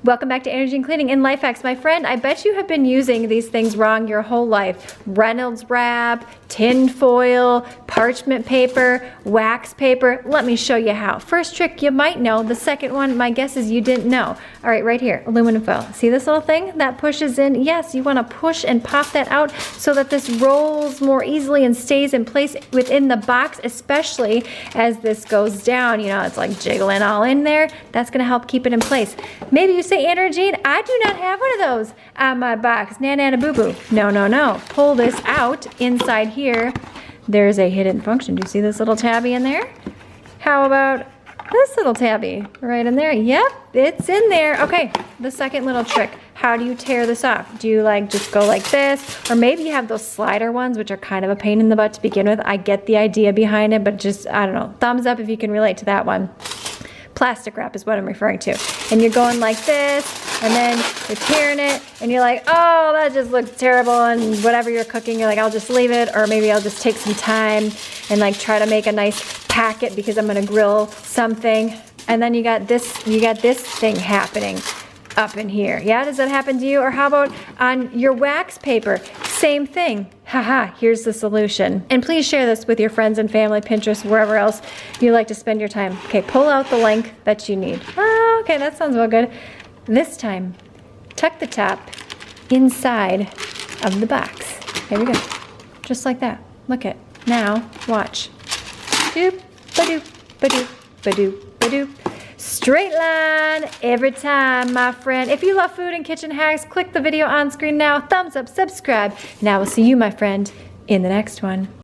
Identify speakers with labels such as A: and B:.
A: Welcome back to Energy and Cleaning and Life Hacks. My friend, I bet you have been using these things wrong your whole life. Reynolds wrap, tin foil, parchment paper, wax paper. Let me show you how. First trick you might know. The second one, my guess is you didn't know. All right, right here, aluminum foil. See this little thing that pushes in? Yes, you want to push and pop that out so that this rolls more easily and stays in place within the box, especially as this goes down. You know, it's like jiggling all in there. That's going to help keep it in place. Maybe you say, Andrea Jean, I do not have one of those on my box. Nana boo boo. No, no, no. Pull this out inside here. There's a hidden function. Do you see this little tabby in there? How about this little tabby right in there? Yep, it's in there. Okay, the second little trick. How do you tear this off? Do you like just go like this? Or maybe you have those slider ones, which are kind of a pain in the butt to begin with. I get the idea behind it, but just, I don't know. Thumbs up if you can relate to that one. Plastic wrap is what I'm referring to. And you're going like this, and then you're tearing it, and you're like, oh, that just looks terrible, and whatever you're cooking, you're like, I'll just leave it, or maybe I'll just take some time and like try to make a nice packet because I'm gonna grill something. And then you got this thing happening up in here. Yeah, does that happen to you? Or how about on your wax paper? Same thing. Haha, here's the solution. And please share this with your friends and family, Pinterest, wherever else you like to spend your time. Okay, pull out the length that you need. Oh, okay, that sounds well good. This time, tuck the top inside of the box. There we go. Just like that. Look it. Now, watch. Doop, ba-doop, ba-doop, ba-doop, ba-doop. Straight line every time, my friend. If you love food and kitchen hacks, click the video on screen now. Thumbs up, subscribe. Now we'll see you, my friend, in the next one.